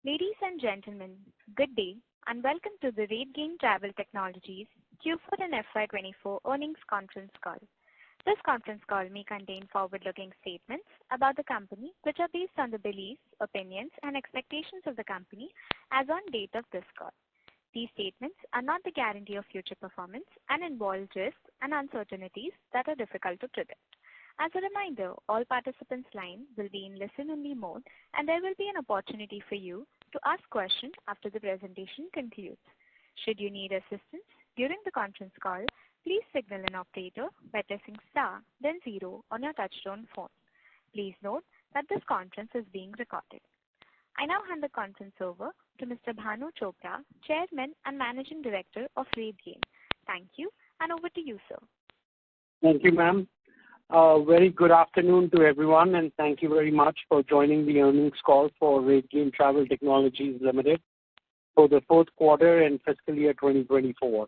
Ladies and gentlemen, good day and welcome to the Rategain Travel Technologies Q4 and FY2024 earnings conference call. This conference call may contain forward-looking statements about the company which are based on the beliefs, opinions and expectations of the company as on date of this call. These statements are not the guarantee of future performance and involve risks and uncertainties that are difficult to predict. As a reminder, all participants' lines will be in listen-only mode and there will be an opportunity for you to ask questions after the presentation concludes. Should you need assistance during the conference call, please signal an operator by pressing star then 0 on your touchtone phone. Please note that this conference is being recorded. I now hand the conference over to Mr. Bhanu Chopra, Chairman and Managing Director of Rategain. Thank you and over to you, sir. Thank you, ma'am. Very good afternoon to everyone and thank you very much for joining the earnings call for Rategain Travel Technologies Limited for the fourth quarter and fiscal year 2024.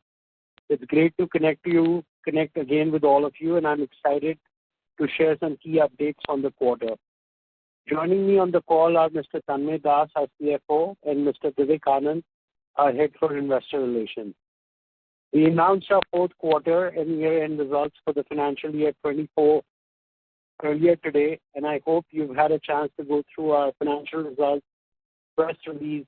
It's great to connect again with all of you, and I'm excited to share some key updates on the quarter. Joining me on the call are Mr. Tanmay Das, our CFO, and Mr. Vivek Anand, our Head for Investor Relations. We announced our fourth quarter and year-end results for the financial year 24 earlier today, and I hope you've had a chance to go through our financial results, press release,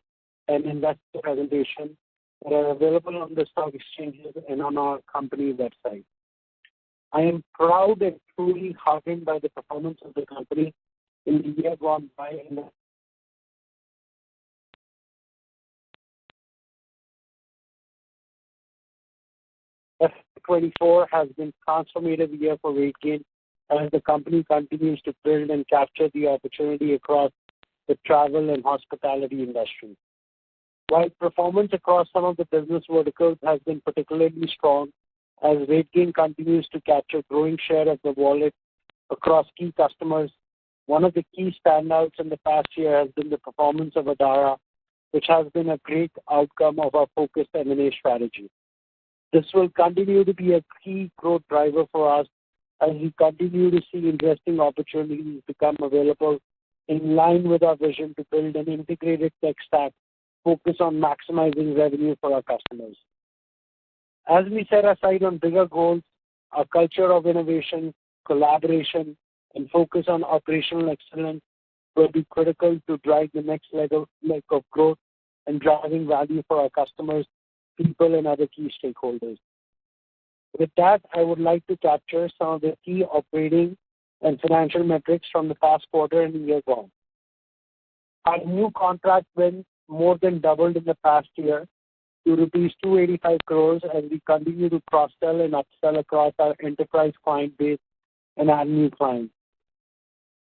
and investor presentation that are available on the stock exchanges and on our company website. I am proud and truly heartened by the performance of the company in the year gone by. FY24 has been a transformative year for Rategain as the company continues to build and capture the opportunity across the travel and hospitality industry. While performance across some of the business verticals has been particularly strong, as Rategain continues to capture growing share of the wallet across key customers, one of the key standouts in the past year has been the performance of Adara, which has been a great outcome of our focused M&A strategy. This will continue to be a key growth driver for us as we continue to see interesting opportunities become available in line with our vision to build an integrated tech stack focused on maximizing revenue for our customers. As we set our sight on bigger goals, our culture of innovation, collaboration, and focus on operational excellence will be critical to drive the next leg of growth and driving value for our customers, people, and other key stakeholders. With that, I would like to capture some of the key operating and financial metrics from the past quarter and the year gone. Our new contract win more than doubled in the past year to rupees 285 crores as we continue to cross-sell and upsell across our enterprise client base and add new clients.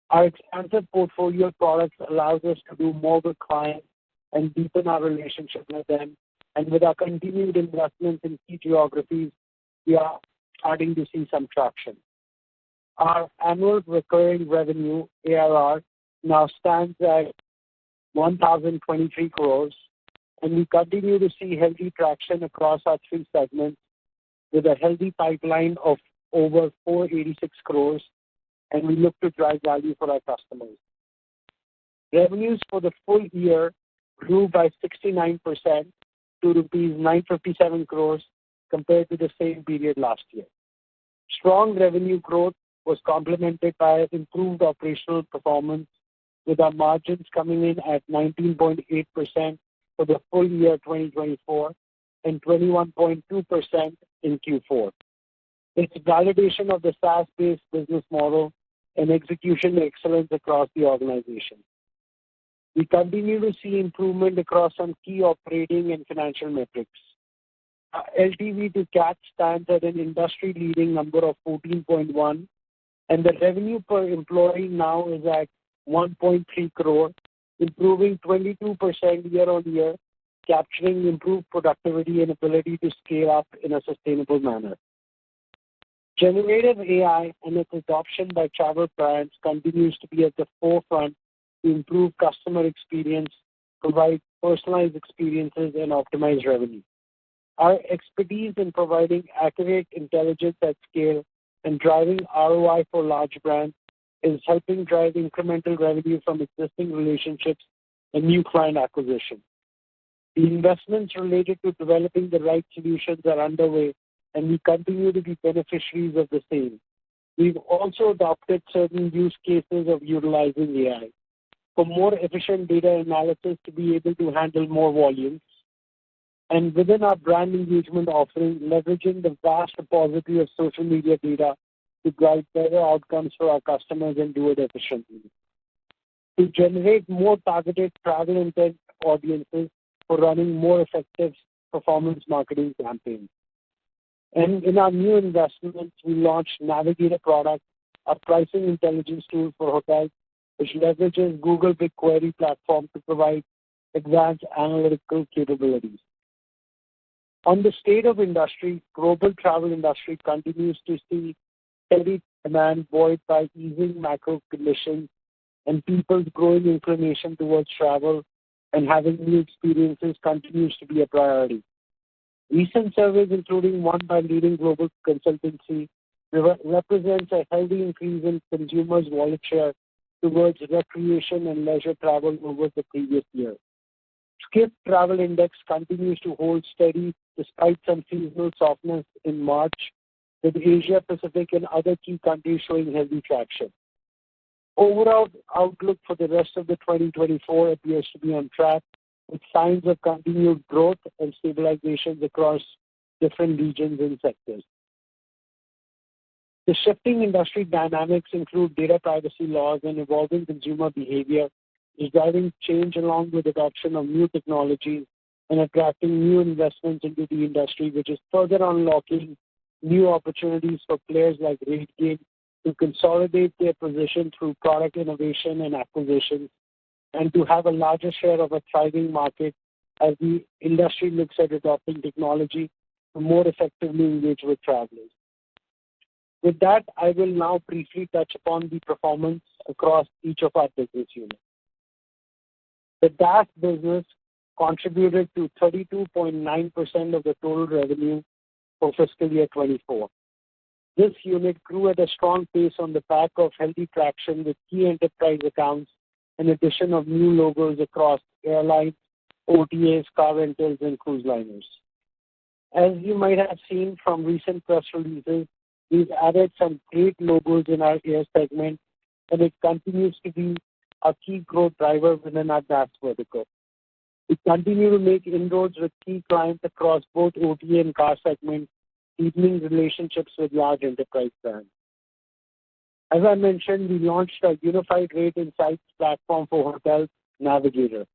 Our expansive portfolio of products allows us to do more with clients and deepen our relationship with them. And with our continued investments in key geographies, we are starting to see some traction. Our annual recurring revenue, ARR, now stands at 1,023 crores, and we continue to see healthy traction across our three segments with a healthy pipeline of over 486 crores, and we look to drive value for our customers. Revenues for the full year grew by 69%. To rupees 957 crores compared to the same period last year. Strong revenue growth was complemented by improved operational performance, with our margins coming in at 19.8% for the full year 2024 and 21.2% in Q4. It's a validation of the SaaS-based business model and execution excellence across the organization. We continue to see improvement across some key operating and financial metrics. Our LTV to CAC stands at an industry-leading number of 14.1, and the revenue per employee now is at 1.3 crore, improving 22% year-on-year, capturing improved productivity and ability to scale up in a sustainable manner. Generative AI and its adoption by travel brands continues to be at the forefront to improve customer experience, provide personalized experiences, and optimize revenue. Our expertise in providing accurate intelligence at scale and driving ROI for large brands is helping drive incremental revenue from existing relationships and new client acquisition. The investments related to developing the right solutions are underway, and we continue to be beneficiaries of the same. We've also adopted certain use cases of utilizing AI for more efficient data analysis to be able to handle more volumes, and within our brand engagement offering, leveraging the vast repository of social media data to drive better outcomes for our customers and do it efficiently. To generate more targeted travel intent audiences for running more effective performance marketing campaigns. And in our new investments, we launched Navigator product, a pricing intelligence tool for hotels, which leverages Google BigQuery platform to provide advanced analytical capabilities. On the state of industry, global travel industry continues to see steady demand buoyed by easing macro conditions and people's growing inclination towards travel and having new experiences continues to be a priority. Recent surveys, including one by leading global consultancy, represents a healthy increase in consumers' wallet share towards recreation and leisure travel over the previous year. Skift Travel Index continues to hold steady despite some seasonal softness in March, with Asia Pacific and other key countries showing healthy traction. Overall outlook for the rest of the 2024 appears to be on track, with signs of continued growth and stabilizations across different regions and sectors. The shifting industry dynamics include data privacy laws and evolving consumer behavior, is driving change along with adoption of new technologies and attracting new investments into the industry, which is further unlocking new opportunities for players like Rategain to consolidate their position through product innovation and acquisitions, and to have a larger share of a thriving market as the industry looks at adopting technology to more effectively engage with travelers. With that, I will now briefly touch upon the performance across each of our business units. The DaaS business contributed to 32.9% of the total revenue for fiscal year 24. This unit grew at a strong pace on the back of healthy traction with key enterprise accounts and addition of new logos across airlines, OTAs, car rentals, and cruise liners. As you might have seen from recent press releases, we've added some great logos in our air segment, and it continues to be a key growth driver within our DaaS vertical. We continue to make inroads with key clients across both OTA and car segments, deepening relationships with large enterprise brands. As I mentioned, we launched a unified rate insights platform for hotels, Navigator.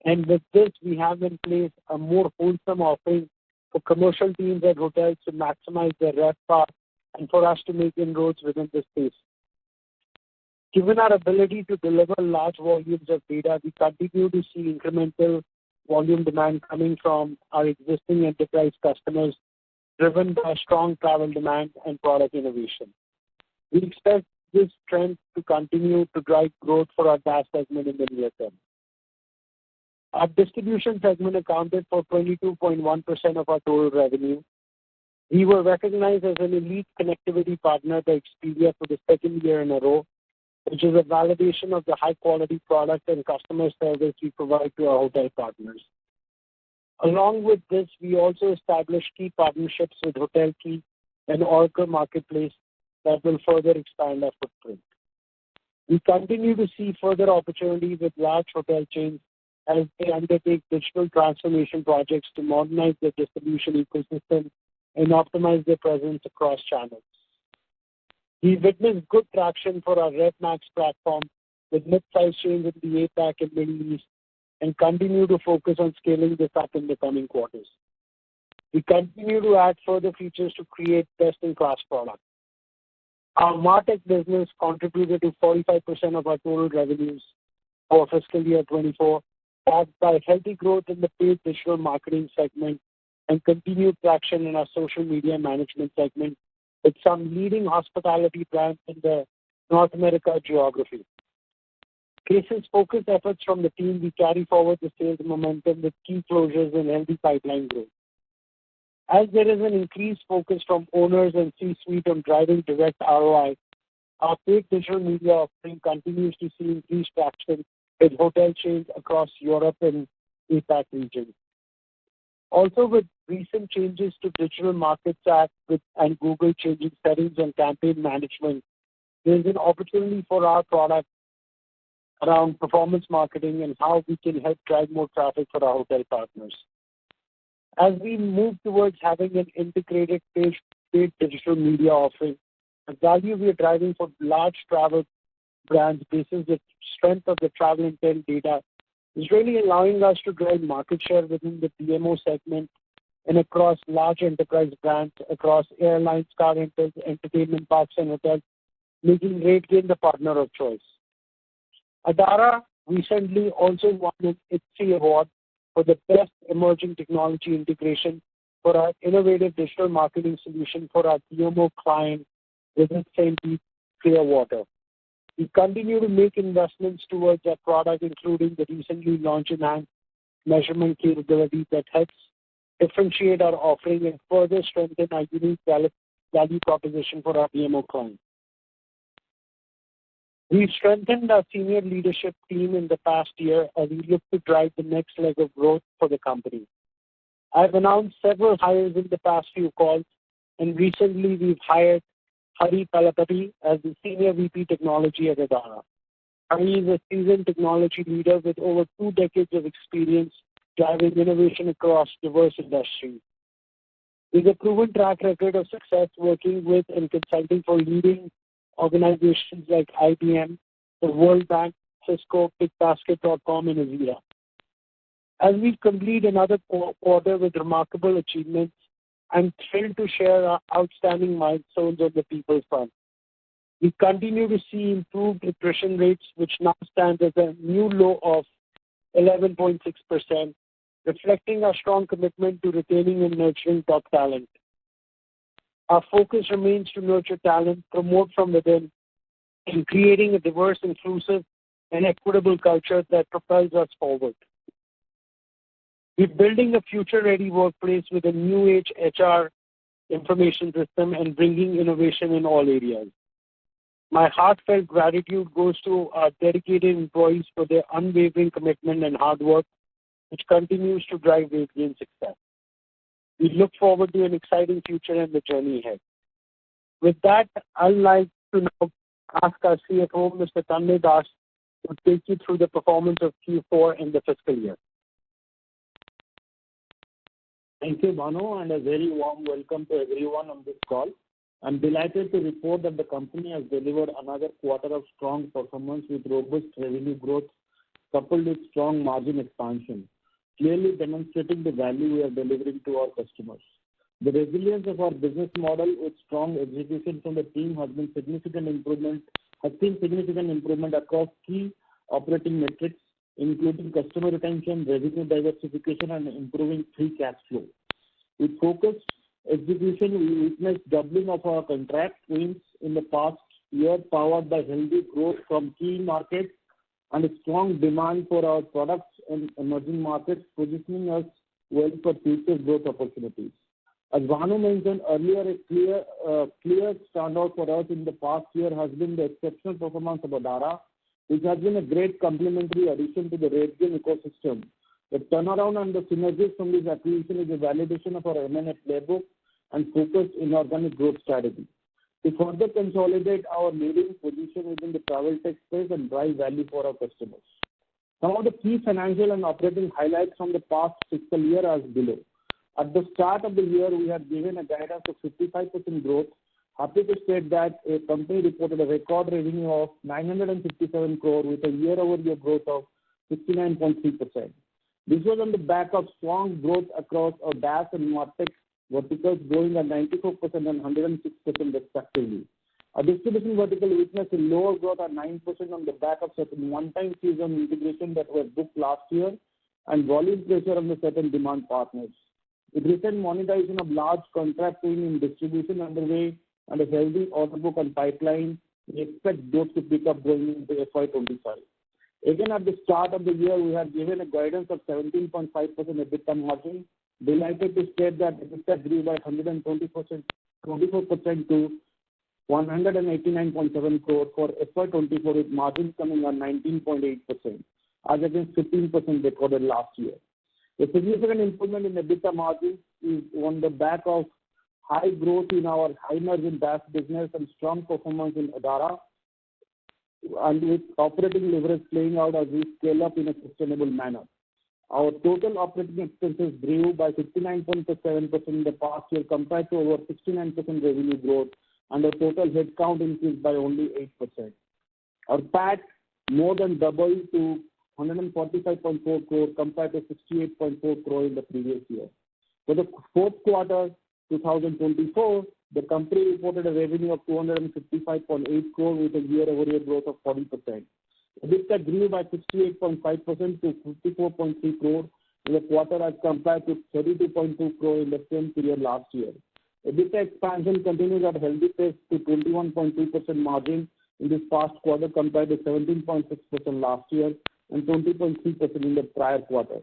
And with this, we have in place a more wholesome offering for commercial teams at hotels to maximize their RevPAR and for us to make inroads within this space. Given our ability to deliver large volumes of data, we continue to see incremental volume demand coming from our existing enterprise customers, driven by strong travel demand and product innovation. We expect this trend to continue to drive growth for our DaaS segment in the near term. Our distribution segment accounted for 22.1% of our total revenue. We were recognized as an elite connectivity partner by Expedia for the second year in a row, which is a validation of the high-quality product and customer service we provide to our hotel partners. Along with this, we also established key partnerships with HotelKey and Oracle Marketplace that will further expand our footprint. We continue to see further opportunities with large hotel chains as they undertake digital transformation projects to modernize their distribution ecosystem and optimize their presence across channels. We witnessed good traction for our RevMax platform with mid-sized chains in the APAC and Middle East and continue to focus on scaling this up in the coming quarters. We continue to add further features to create best-in-class products. Our MarTech business contributed to 45% of our total revenues for fiscal year 24, backed by healthy growth in the paid digital marketing segment and continued traction in our social media management segment with some leading hospitality brands in the North America geography. Cases focused efforts from the team, we carry forward the sales momentum with key closures and healthy pipeline growth. As there is an increased focus from owners and C-suite on driving direct ROI, our paid digital media offering continues to see increased traction with hotel chains across Europe and APAC region. Also, with recent changes to Digital Markets Act and Google changing settings on campaign management, there is an opportunity for our product around performance marketing and how we can help drive more traffic for our hotel partners. As we move towards having an integrated paid digital media offering, the value we are driving for large travel brands basis the strength of the travel intent data is really allowing us to drive market share within the DMO segment and across large enterprise brands, across airlines, car rentals, entertainment parks, and hotels, making Rategain the partner of choice. Adara recently also won an ITSE award for the best emerging technology integration for our innovative digital marketing solution for our DMO client within St. Pete Clearwater. We continue to make investments towards our product, including the recently launched enhanced measurement capability that helps differentiate our offering and further strengthen our unique value proposition for our DMO clients. We've strengthened our senior leadership team in the past year as we look to drive the next leg of growth for the company. I've announced several hires in the past few calls, and recently we've hired Hari Palapati as the Senior VP Technology at Adara. Hari is a seasoned technology leader with over 2 decades of experience driving innovation across diverse industries. With a proven track record of success working with and consulting for leading organizations like IBM, the World Bank, Cisco, BigBasket.com, and Azira. As we complete another quarter with remarkable achievements, I'm thrilled to share our outstanding milestones on the people front. We continue to see improved attrition rates, which now stand at a new low of 11.6%, reflecting our strong commitment to retaining and nurturing top talent. Our focus remains to nurture talent, promote from within, and creating a diverse, inclusive, and equitable culture that propels us forward. We're building a future-ready workplace with a new-age HR information system and bringing innovation in all areas. My heartfelt gratitude goes to our dedicated employees for their unwavering commitment and hard work, which continues to drive Rategain's success. We look forward to an exciting future and the journey ahead. With that, I'd like to now ask our CFO, Mr. Tanmay Das, to take you through the performance of Q4 and the fiscal year. Thank you, Bhanu, and a very warm welcome to everyone on this call. I'm delighted to report that the company has delivered another quarter of strong performance with robust revenue growth coupled with strong margin expansion, clearly demonstrating the value we are delivering to our customers. The resilience of our business model with strong execution from the team has seen significant improvement across key operating metrics, including customer retention, revenue diversification, and improving free cash flow. With focused execution, we witnessed doubling of our contract wins in the past year, powered by healthy growth from key markets and a strong demand for our products in emerging markets, positioning us well for future growth opportunities. As Bhanu mentioned earlier, a clear standout for us in the past year has been the exceptional performance of Adara, which has been a great complementary addition to the Rategain ecosystem. The turnaround and the synergies from this acquisition is a validation of our M&A playbook and focused inorganic growth strategy to further consolidate our leading position within the travel tech space and drive value for our customers. Some of the key financial and operating highlights from the past fiscal year are below. At the start of the year, we had given a guidance of 55% growth. Happy to state that a company reported a record revenue of 957 crore with a year-over-year growth of 69.3%. This was on the back of strong growth across our DaaS and MarTech verticals, growing at 94% and 106% respectively. Our distribution vertical witnessed a lower growth at 9% on the back of certain one-time season integration that were booked last year and volume pressure on the certain demand partners. With recent monetization of large contract win in distribution underway and a healthy order book and pipeline, we expect growth to pick up going into FY2025. Again, at the start of the year, we had given a guidance of 17.5% EBITDA margin. Delighted to state that EBITDA grew by 124% to 189.7 crore for FY24, with margins coming on 19.8%. as against 15% recorded last year. The significant improvement in EBITDA margins is on the back of high growth in our high-margin DaaS business and strong performance in Adara, and with operating leverage playing out as we scale up in a sustainable manner. Our total operating expenses grew by 59.7% in the past year compared to over 69% revenue growth, and our total headcount increased by only 8%. Our PAT more than doubled to 145.4 crore compared to 68.4 crore in the previous year. For the fourth quarter 2024, the company reported a revenue of 255.8 crore with a year-over-year growth of 40%. EBITDA grew by 68.5% to 54.3 crore in the quarter as compared to 32.2 crore in the same period last year. EBITDA expansion continues at a healthy pace to 21.2% margin in this past quarter compared to 17.6% last year and 20.3% in the prior quarter.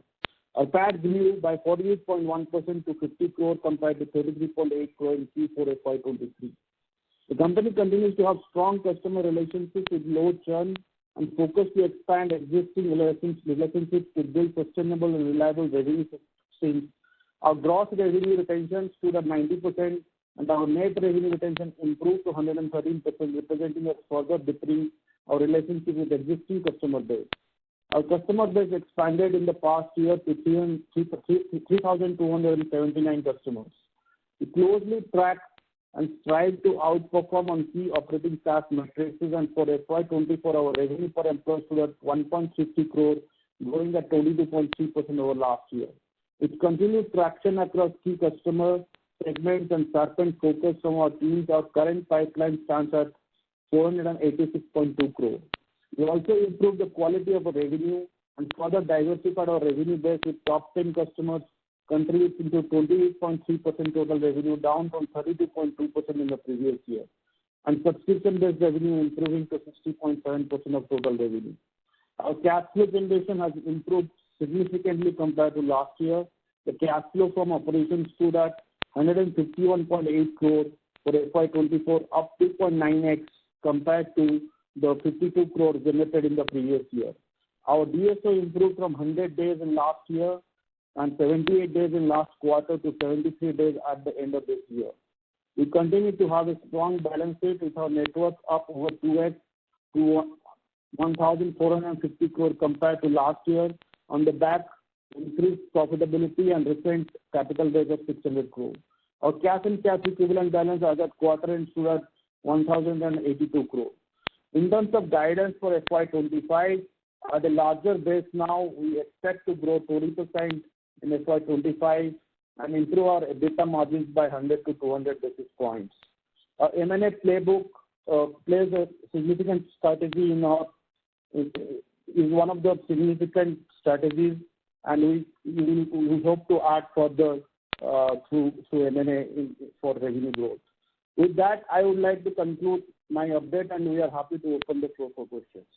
Our PAT grew by 48.1% to 50 crore compared to 33.8 crore in Q4 FY23. The company continues to have strong customer relationships with low churn and focus to expand existing relationships to build sustainable and reliable revenue streams. Our gross revenue retention stood at 90%, and our net revenue retention improved to 113%, representing a further deepening our relationship with existing customer base. Our customer base expanded in the past year to 3,279 customers. We closely track and strive to outperform on key operating SaaS metrics, and for FY24, our revenue per employee stood at 1.50 crore, growing at 22.3% over last year. With continued traction across key customer segments and sharpened focus from our teams, our current pipeline stands at 486.2 crore. We also improved the quality of our revenue and further diversified our revenue base with top 10 customers contributing to 28.3% total revenue, down from 32.2% in the previous year, and subscription-based revenue improving to 60.7% of total revenue. Our cash flow generation has improved significantly compared to last year. The cash flow from operations stood at 151.8 crore for FY24, up 2.9x compared to the 52 crore generated in the previous year. Our DSO improved from 100 days in last year and 78 days in last quarter to 73 days at the end of this year. We continue to have a strong balance sheet with our net worth up over 2x to 1,450 crore compared to last year on the back of increased profitability and recent capital raise of 600 crore. Our cash and cash equivalent balance as at quarter end stood at 1,082 crore. In terms of guidance for FY25, at a larger base now, we expect to grow 20% in FY25 and improve our EBITDA margins by 100 to 200 basis points. Our M&A playbook plays a significant strategy is one of the significant strategies, and we hope to add further through M&A for revenue growth. With that, I would like to conclude my update, and we are happy to open the floor for questions.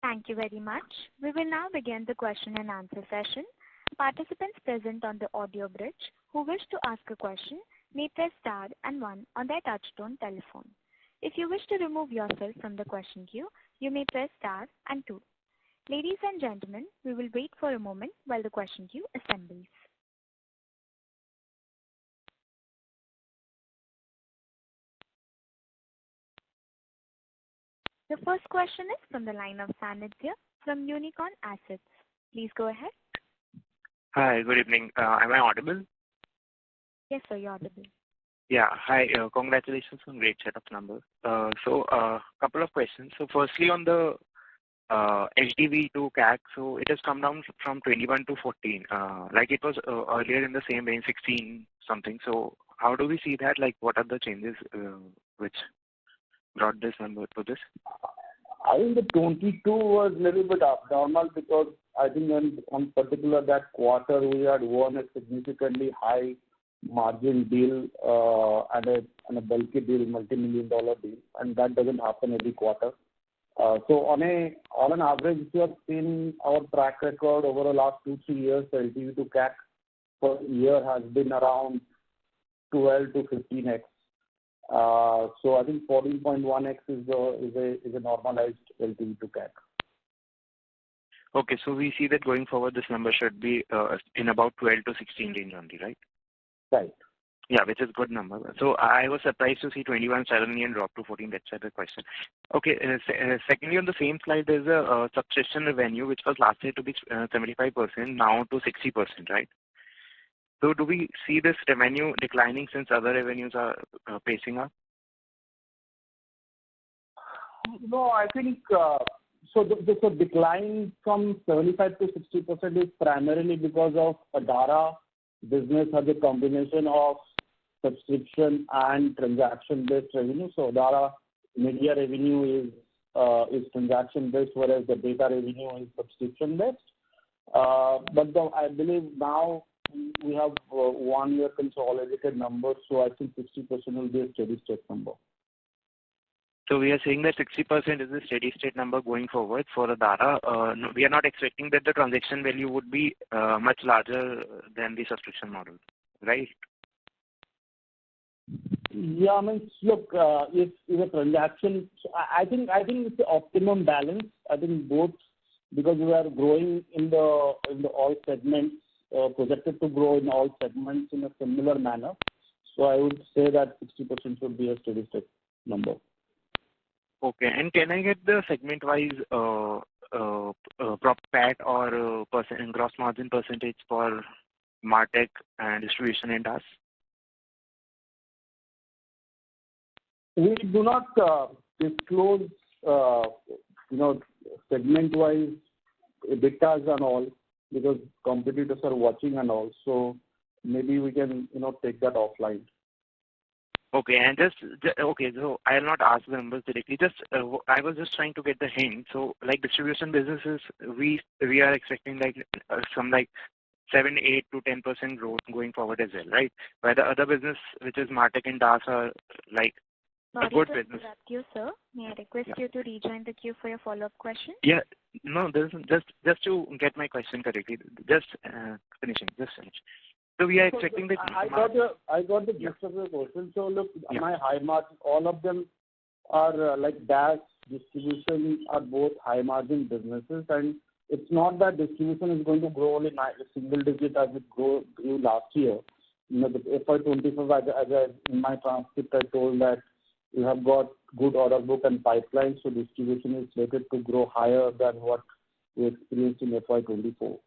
Thank you very much. We will now begin the question and answer session. Participants present on the audio bridge who wish to ask a question may press star and 1 on their touchtone telephone. If you wish to remove yourself from the question queue, you may press star and 2. Ladies and gentlemen, we will wait for a moment while the question queue assembles. The first question is from the line of Sanidhya from Unicorn Assets. Please go ahead. Hi, good evening. Am I audible? Yes, sir, you're audible. Yeah, hi. Congratulations on great set of numbers. So, couple of questions. So, firstly, on the LTV to CAC, so it has come down from 21 to 14. Like it was earlier in the same range, 16 something. So, how do we see that? Like, what are the changes which brought this number to this? I think the 22 was a little bit abnormal because I think on particular that quarter we had won a significantly high margin deal and a bulky deal, multi-million-dollar deal, and that doesn't happen every quarter. So on an average, if you have seen our track record over the last 2-3 years, the LTV to CAC per year has been around 12 to 15x. So I think 14.1x is a normalized LTV to CAC. Okay, so we see that going forward, this number should be in about 12 to 16 range only, right? Right. Yeah, which is good number. So I was surprised to see 21 suddenly and drop to 14. That's the question. Okay. Secondly, on the same slide, there's a subscription revenue which was last year to be 75%, now to 60%, right? So do we see this revenue declining since other revenues are pacing up? No, I think so. The decline from 75 to 60% is primarily because of Adara business has a combination of subscription and transaction-based revenue. So Adara media revenue is transaction-based, whereas the data revenue is subscription-based. But I believe now we have 1 year consolidated numbers, so I think 60% will be a steady state number. So we are saying that 60% is the steady state number going forward for Adara. No, we are not expecting that the transaction value would be much larger than the subscription model, right? Yeah, I mean, look, if a transaction, I think it's the optimum balance. I think both, because we are growing in the all segments, projected to grow in all segments in a similar manner. So I would say that 60% should be a steady state number. Okay, and can I get the segment-wise PAT or gross margin percentage for MarTech and distribution and DaaS? We do not disclose, segment-wise EBITDAs and all, because competitors are watching and all. So maybe we can, take that offline. Okay, and okay, so I'll not ask the numbers directly. I was just trying to get the hint. So, like distribution businesses, we are expecting some 7, 8 to 10% growth going forward as well, right? While the other business, which is MarTech and DaaS, are a good business. Sorry to interrupt you, sir. May I request you to rejoin the queue for your follow-up question? Yeah, no, just to get my question correctly. Just finishing. So we are expecting that. I got the gist of the question. So look, my high margin, all of them are like DaaS, distribution are both high margin businesses, and it's not that distribution is going to grow only single digit as it grew last year. The FY2024, in my transcript, I told that we have got good order book and pipeline, so distribution is slated to grow higher than what we experienced in FY24.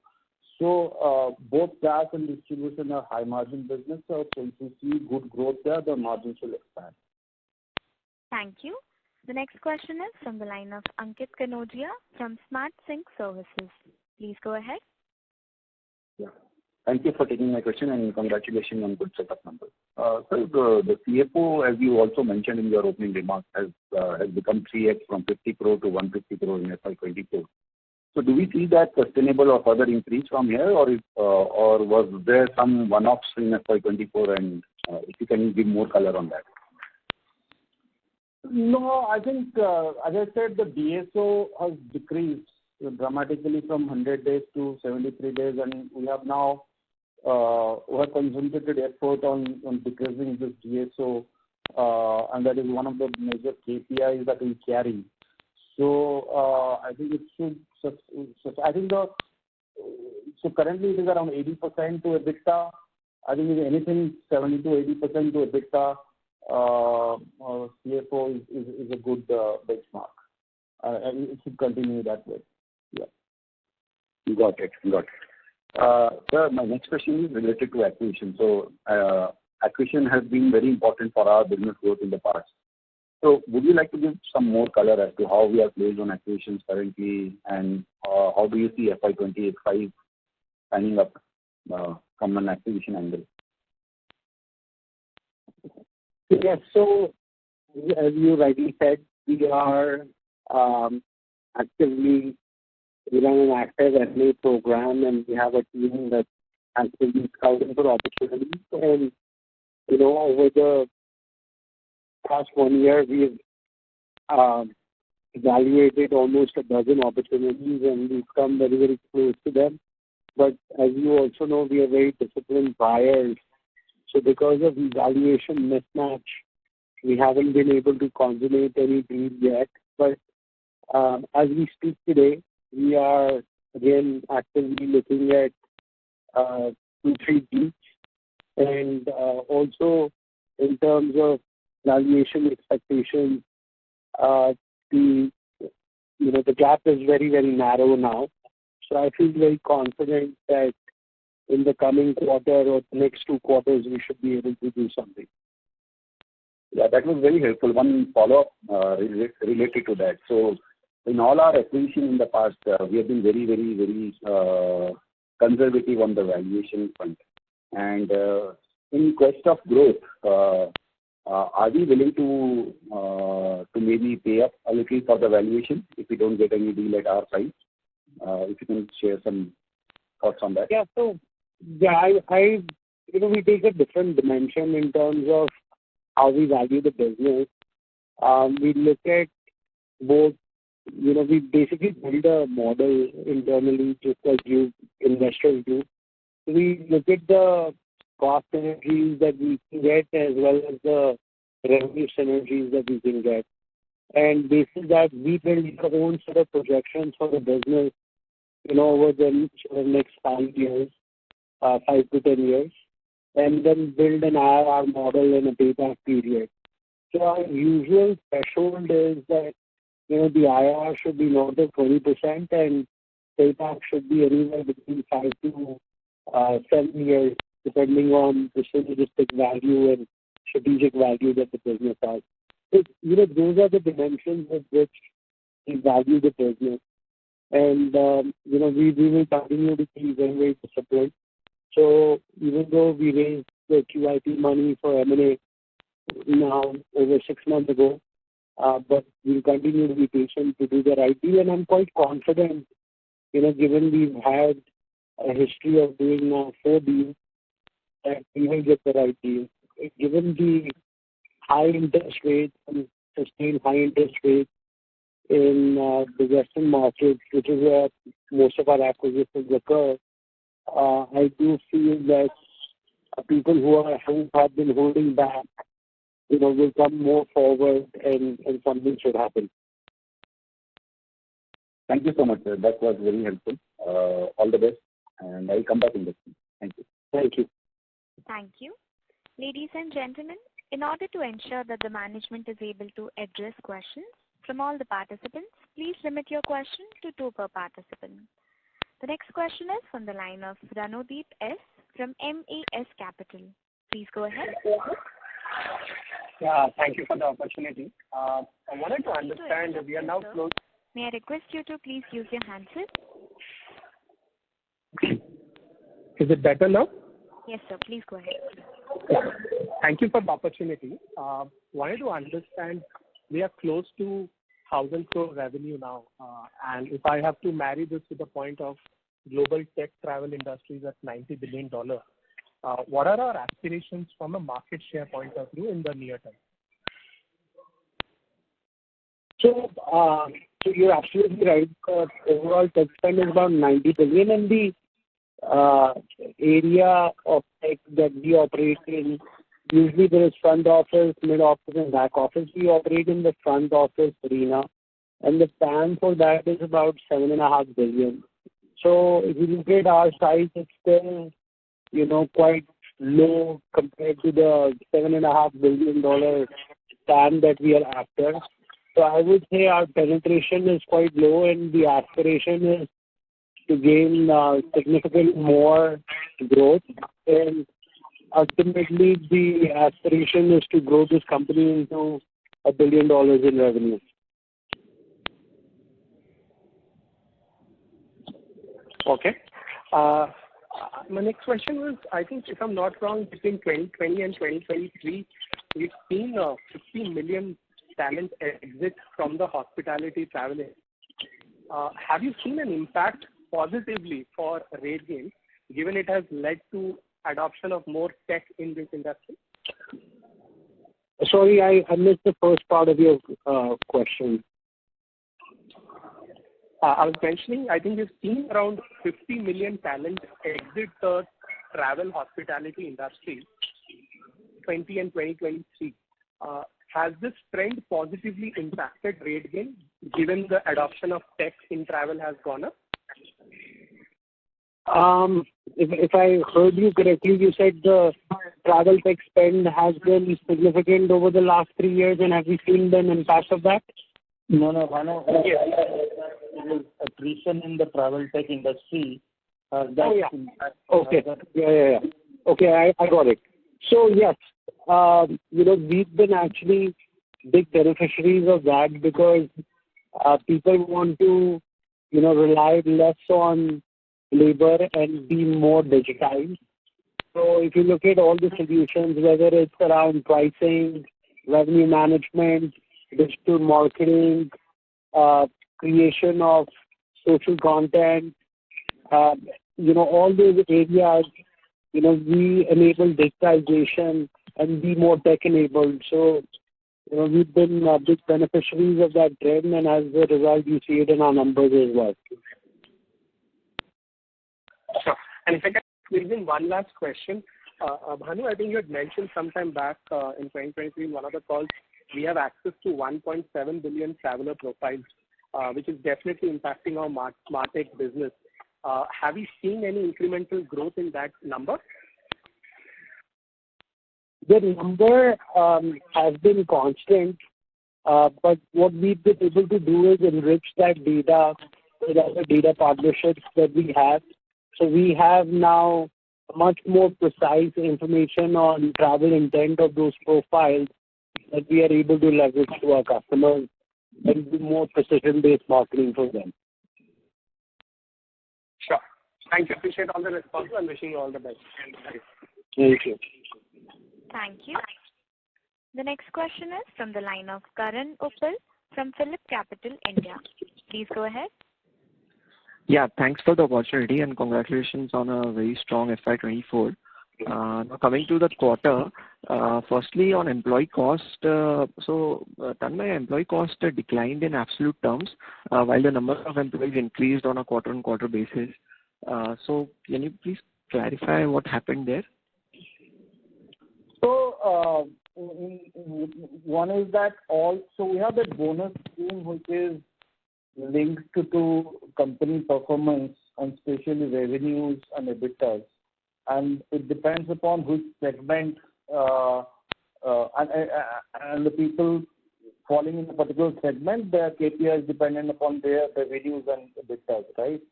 So both DaaS and distribution are high margin business. So if we see good growth there, the margins will expand. Thank you. The next question is from the line of Ankit Kanodia from Smart Sync Services. Please go ahead. Yeah. Thank you for taking my question and congratulations on good set of numbers. So the CFO, as you also mentioned in your opening remarks, has become 3x from 50 crore to 150 crore in FY24. So do we see that sustainable or further increase from here, or was there some one-offs in FY24, and if you can give more color on that? No, I think, as I said, the DSO has decreased dramatically from 100 days to 73 days, and we have now concentrated effort on decreasing this DSO, and that is one of the major KPIs that we carry. So I think it should. I think so currently it is around 80% to EBITDA. I think if anything 70 to 80% to EBITDA, CFO is a good benchmark, and it should continue that way. Yeah. Got it. Sir, my next question is related to acquisition. So acquisition has been very important for our business growth in the past. So would you like to give some more color as to how we are placed on acquisitions currently, and how do you see FY25 signing up from an acquisition angle? Yes, so as you rightly said, we are actively, we run an active M&A program, and we have a team that's actively scouting for opportunities. And, over the past 1 year, we've evaluated almost a dozen opportunities, and we've come very, very close to them. But as you also know, we are very disciplined buyers. So because of evaluation mismatch, we haven't been able to consummate any deal yet. But as we speak today, we are again, actively looking at 2-3 deals, and also in terms of valuation expectations, the the gap is very, very narrow now. So I feel very confident that in the coming quarter or the next 2 quarters, we should be able to do something. Yeah, that was very helpful. One follow-up related to that. So in all our acquisition in the past, we have been very, very, very conservative on the valuation front. And in quest of growth, are we willing to maybe pay up a little for the valuation if we don't get any deal at our price? If you can share some thoughts on that. Yeah. So yeah, we take a different dimension in terms of how we value the business. We look at both. We basically build a model internally, just like you investors do. We look at the cost synergies that we can get as well as the revenue synergies that we can get. And basically that we build our own set of projections for the business, over the next 5 years, 5 to 10 years, and then build an IRR model in a payback period. So our usual threshold is that, the IRR should be north of 20% and payback should be anywhere between 5 to 7 years, depending on the synergistic value and strategic value that the business has. So, those are the dimensions with which we value the business. And, we will continue to be very, very disciplined. So even though we raised the QIP money for M&A now over 6 months ago, but we'll continue to be patient to do the right deal. And I'm quite confident, given we've had a history of doing now 4 deals, that we will get the right deal. Given the high interest rates and sustained high interest rates in the Western markets, which is where most of our acquisitions occur, I do feel that people who have been holding back, will come more forward and something should happen. Thank you so much, sir. That was very helpful. All the best, and I'll come back in the queue. Thank you. Thank you. Thank you. Ladies and gentlemen, in order to ensure that the management is able to address questions from all the participants, please limit your question to 2 per participant. The next question is from the line of Ranodeep S. from MAS Capital. Please go ahead. Yeah, thank you for the opportunity. I wanted to understand we are now close. May I request you to please use your handset? Is it better now? Yes, sir. Please go ahead. Yeah. Thank you for the opportunity. Wanted to understand we are close to 1,000 crore revenue now. And if I have to marry this to the point of global tech travel industries at $90 billion, what are our aspirations from a market share point of view in the near term? So you're absolutely right. Overall tech spend is about 90 billion, and the area of tech that we operate in, usually there is front office, mid office, and back office. We operate in the front office arena, and the TAM for that is about 7.5 billion. So if you look at our size, it's still, quite low compared to the $7.5 billion TAM that we are after. So I would say our penetration is quite low, and the aspiration is to gain significant more growth. And ultimately, the aspiration is to grow this company into $1 billion in revenue. Okay. My next question was, I think if I'm not wrong, between 2020 and 2023, we've seen 50 million talent exit from the hospitality travel. Have you seen an impact positively for Rategain, given it has led to adoption of more tech in this industry? Sorry, I missed the first part of your question. I was mentioning, I think we've seen around 50 million talent exit the travel hospitality industry 2020 and 2023. Has this trend positively impacted Rategain, given the adoption of tech in travel has gone up? If I heard you correctly, you said the travel tech spend has been significant over the last 3 years, and have we seen the impact of that? No, Bhanu. There is attrition in the travel tech industry. Okay. Yeah. Okay, I got it. So yes, we've been actually big beneficiaries of that because people want to, rely less on labor and be more digitized. So if you look at all the solutions, whether it's around pricing, revenue management, digital marketing, creation of social content, all those areas, we enable digitization and be more tech-enabled. So, we've been big beneficiaries of that trend, and as a result, you see it in our numbers as well. Sure. And if I can squeeze in one last question, Bhanu, I think you had mentioned sometime back in 2023 in one of the calls, we have access to 1.7 billion traveler profiles, which is definitely impacting our MarTech business. Have we seen any incremental growth in that number? The number has been constant, but what we've been able to do is enrich that data with other data partnerships that we have. So we have now much more precise information on travel intent of those profiles that we are able to leverage to our customers and do more precision-based marketing for them. Sure. Thank you. Appreciate all the responses and wishing you all the best. Thank you. Thank you. The next question is from the line of Karan Uppal from Phillip Capital India. Please go ahead. Yeah, thanks for the opportunity and congratulations on a very strong FY24. Now coming to the quarter, firstly on employee cost, Tanmay, employee cost declined in absolute terms while the number of employees increased on a quarter-on-quarter basis. So can you please clarify what happened there? So one is that we have that bonus scheme which is linked to company performance and especially revenues and EBITDAs, and it depends upon which segment and the people falling in a particular segment, their KPI is dependent upon their revenues and EBITDAs, right?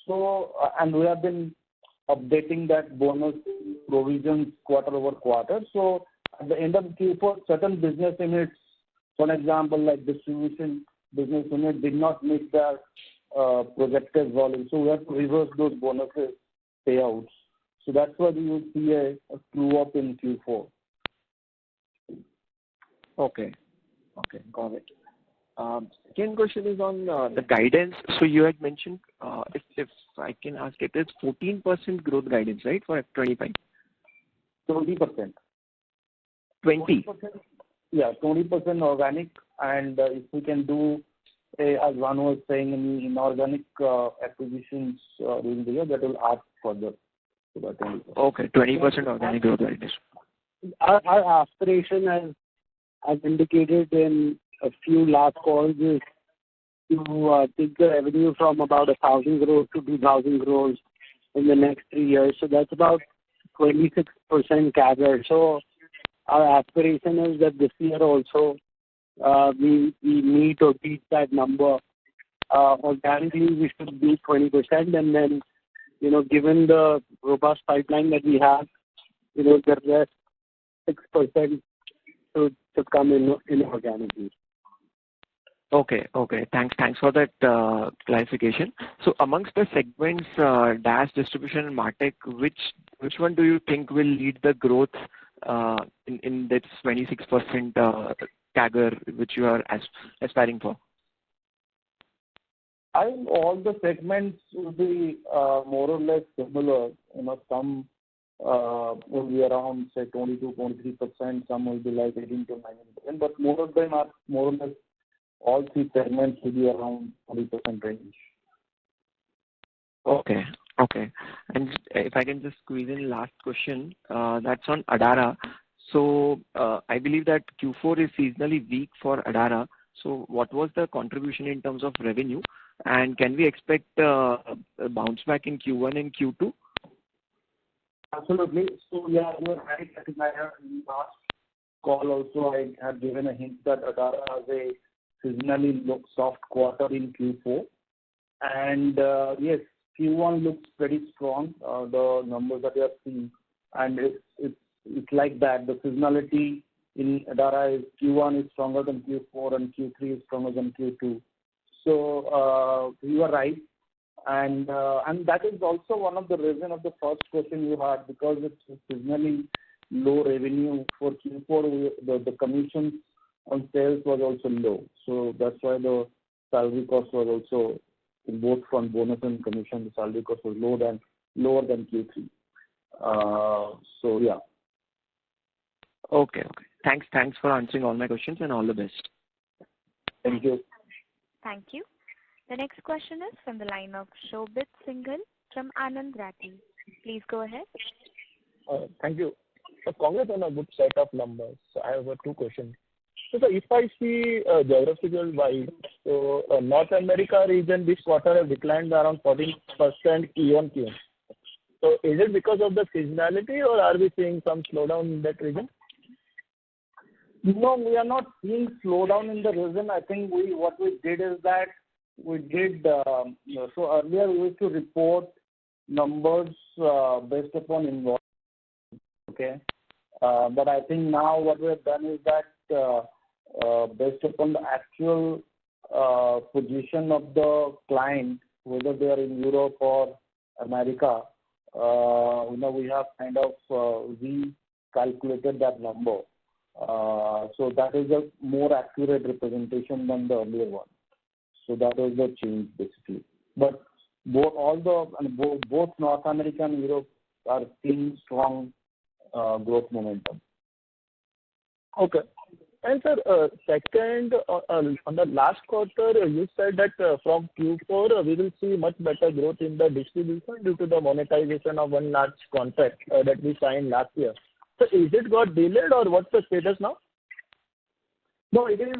So and we have been updating that bonus provisions quarter over quarter. So at the end of Q4, certain business units, for example, like distribution business unit, did not meet their projected volume. So we have to reverse those bonuses payouts. So that's why you will see a true up in Q4. Okay, got it. Second question is on the guidance. So you had mentioned, if I can ask it, it's 14% growth guidance, right, for F25? 20%. 20? Yeah, 20% organic, and if we can do, as Vanu was saying, in inorganic acquisitions during the year, that will add further to that 20%. Okay, 20% organic growth guidance. Our aspiration, as indicated in a few last calls, is to take the revenue from about 1,000 crores to 2,000 crores in the next 3 years. So that's about 26% CAGR. So our aspiration is that this year also we meet or beat that number. Organically, we should do 20%, and then, given the robust pipeline that we have, the rest 6% to come in organically. Okay. Thanks for that clarification. So amongst the segments, DaaS, distribution, and MarTech, which one do you think will lead the growth in this 26% CAGR which you are aspiring for? I think all the segments will be more or less similar. Some will be around, say, 22-23%. Some will be like 18-19%. But more of them are more or less, all three segments will be around 20% range. Okay. And if I can just squeeze in last question, that's on Adara. So I believe that Q4 is seasonally weak for Adara. So what was the contribution in terms of revenue? And can we expect a bounce back in Q1 and Q2? Absolutely. So yeah, you are right. I think I have in last call also I had given a hint that Adara has a seasonally soft quarter in Q4. And yes, Q1 looks pretty strong, the numbers that you are seeing. And it's like that. The seasonality in Adara is Q1 is stronger than Q4 and Q3 is stronger than Q2. So you are right. And that is also one of the reasons of the first question you had, because it's seasonally low revenue for Q4, the commissions on sales was also low. So that's why the salary cost was also, in both from bonus and commission, the salary cost was lower than Q3. So yeah. Okay. Thanks for answering all my questions, and all the best. Thank you. Thank you. The next question is from the line of Shobit Singhal from Anand Rathi. Please go ahead. Thank you. So congrats on a good set of numbers. So I have two questions. So if I see geographical wise, so North America region this quarter has declined around 14% Q-on-Q. So is it because of the seasonality, or are we seeing some slowdown in that region? No, we are not seeing slowdown in the region. I think what we did is that we did, so earlier we used to report numbers based upon invoice, okay? But I think now what we have done is that based upon the actual position of the client, whether they are in Europe or America, we have kind of recalculated that number. So that is a more accurate representation than the earlier one. So that was the change basically. But both North America and Europe are seeing strong growth momentum. Okay. And sir, second, on the last quarter, you said that from Q4 we will see much better growth in the distribution due to the monetization of one large contract that we signed last year. So is it got delayed, or what's the status now? No, it is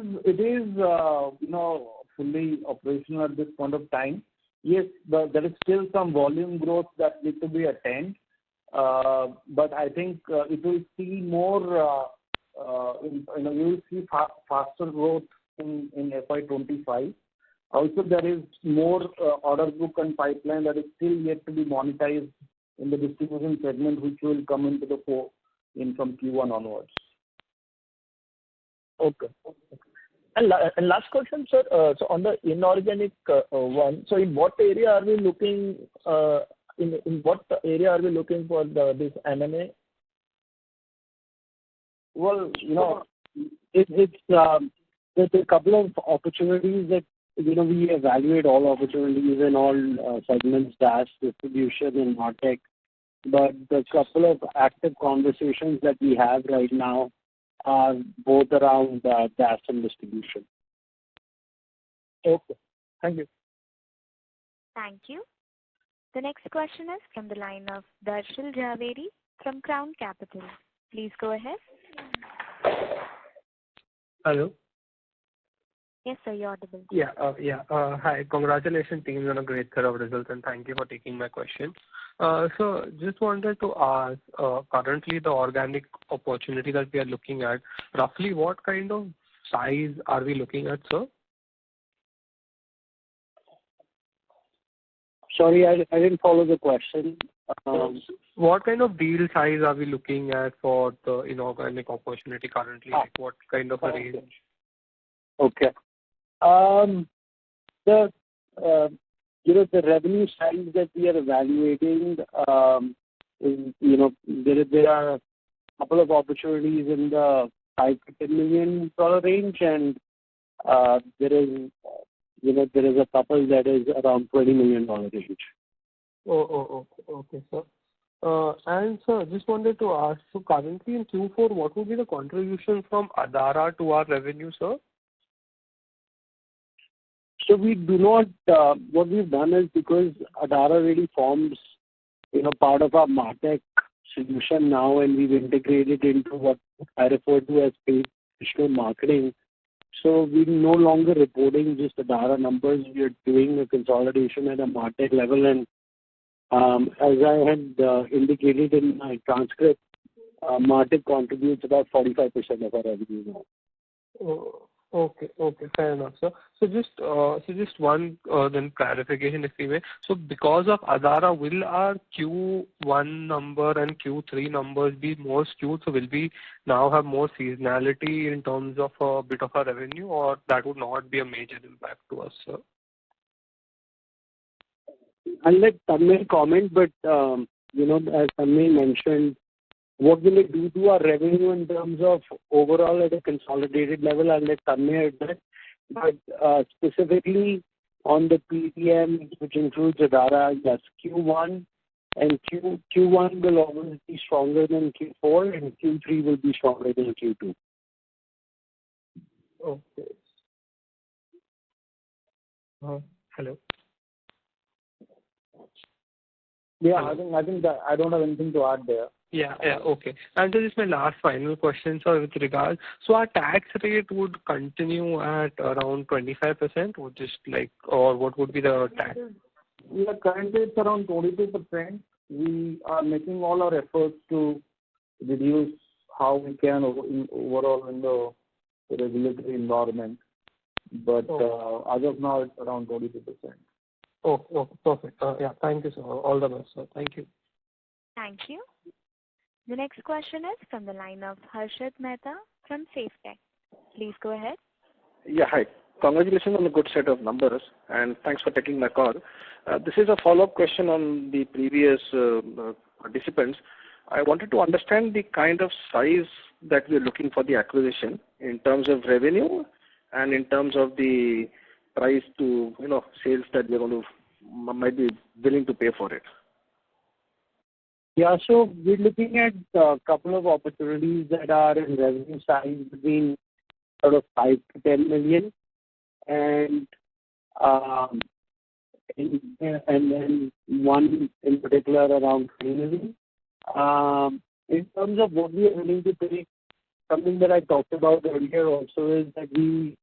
fully operational at this point of time. Yes, there is still some volume growth that needs to be attained, but I think it will see more. You will see faster growth in FY25. Also, there is more order book and pipeline that is still yet to be monetized in the distribution segment, which will come into the fore from Q1 onwards. Okay. And last question, sir. So on the inorganic one, so in what area are we looking? In what area are we looking for this M&A? Well, there's a couple of opportunities that we evaluate all opportunities in all segments, DaaS, distribution, and MarTech. But the couple of active conversations that we have right now are both around DaaS and distribution. Okay. Thank you. Thank you. The next question is from the line of Darshil Jhaveri from Crown Capital. Please go ahead. Hello. Yes, sir, you're audible. Yeah. Hi. Congratulations, team, on a great set of results, and thank you for taking my question. So just wanted to ask, currently the organic opportunity that we are looking at, roughly what kind of size are we looking at, sir? Sorry, I didn't follow the question. What kind of deal size are we looking at for the inorganic opportunity currently? Like what kind of a range? Okay. The revenue size that we are evaluating there are a couple of opportunities in the $5 to $10 million range, and there is a couple that is around $20 million range. Okay, sir. And sir, just wanted to ask, so currently in Q4, what would be the contribution from Adara to our revenue, sir? So we do not, what we've done is, because Adara really forms, part of our MarTech solution now, and we've integrated into what I refer to as paid digital marketing. So we're no longer reporting just the data numbers. We are doing a consolidation at a MarTech level. And as I had indicated in my transcript, MarTech contributes about 45% of our revenue now. Oh, okay, fair enough, sir. So just one then clarification, if we may. So because of Adara, will our Q1 number and Q3 numbers be more skewed? So will we now have more seasonality in terms of a bit of our revenue, or that would not be a major impact to us, sir? I'll let Tanmay comment, but as Tanmay mentioned, what will it do to our revenue in terms of overall at a consolidated level? I'll let Tanmay address. But specifically on the PTM, which includes Adara, yes, Q1 and Q1 will always be stronger than Q4, and Q3 will be stronger than Q2. Okay. Hello. Yeah, I think that I don't have anything to add there. Yeah, okay. And this is my last final question, sir, with regard. So our tax rate would continue at around 25%, or what would be the tax? Yeah, currently it's around 22%. We are making all our efforts to reduce how we can overall in the regulatory environment. But as of now, it's around 22%. Oh, perfect. Yeah, thank you, sir. All the best, sir. Thank you. Thank you. The next question is from the line of Harshad Mehta from SafeTech. Please go ahead. Yeah, hi. Congratulations on a good set of numbers, and thanks for taking my call. This is a follow-up question on the previous participants. I wanted to understand the kind of size that we're looking for the acquisition in terms of revenue and in terms of the price to sales that we're going to might be willing to pay for it. Yeah, so we're looking at a couple of opportunities that are in revenue size between sort of 5 to 10 million, and then one in particular around 3 million. In terms of what we are willing to pay, something that I talked about earlier also is that we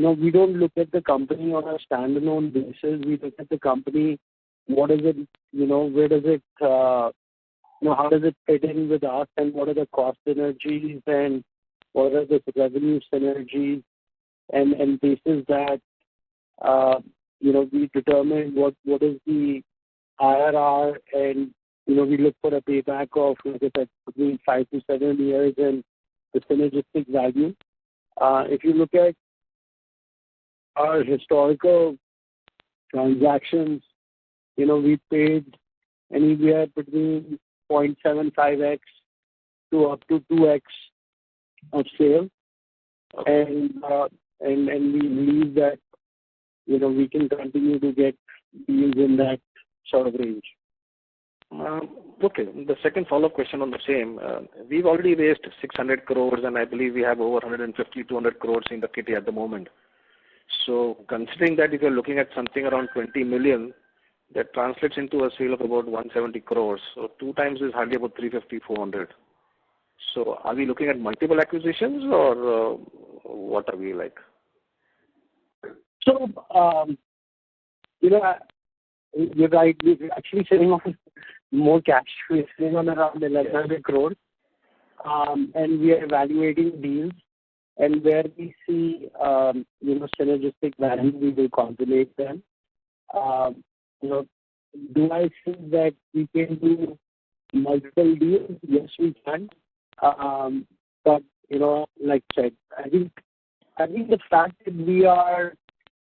don't look at the company on a standalone basis. We look at the company, what is it, where does it, how does it fit in with us, and what are the cost synergies, and what are the revenue synergies, and basis that, we determine what is the IRR, and, we look for a payback of, like I said, between 5 to 7 years and the synergistic value. If you look at our historical transactions, we paid anywhere between 0.75x to up to 2x of sale, and we believe that we can continue to get deals in that sort of range. Okay. The second follow-up question on the same. We've already raised 600 crores, and I believe we have over 150, 200 crores in the kitty at the moment. So considering that if you're looking at something around 20 million, that translates into a sale of about 170 crores. So 2 times is hardly about 350, 400. So are we looking at multiple acquisitions, or what are we like? So, you're right. We're actually sitting on more cash. We're sitting on around 1,100 crores. And we are evaluating deals. And where we see, synergistic value, we will consummate them. Do I think that we can do multiple deals? Yes, we can. But, like I said, I think the fact that we are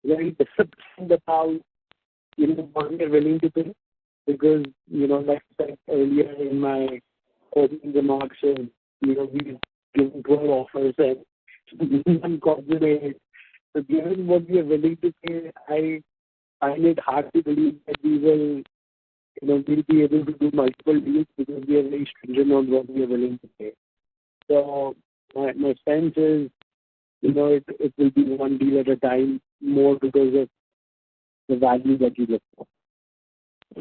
very disciplined about, what we are willing to pay, because, like I said earlier in my opening remarks, we've given 12 offers and one consummated. So given what we are willing to pay, I find it hard to believe that we will, we'll be able to do multiple deals because we are very stringent on what we are willing to pay. So my sense is, it will be one deal at a time, more because of the value that you look for.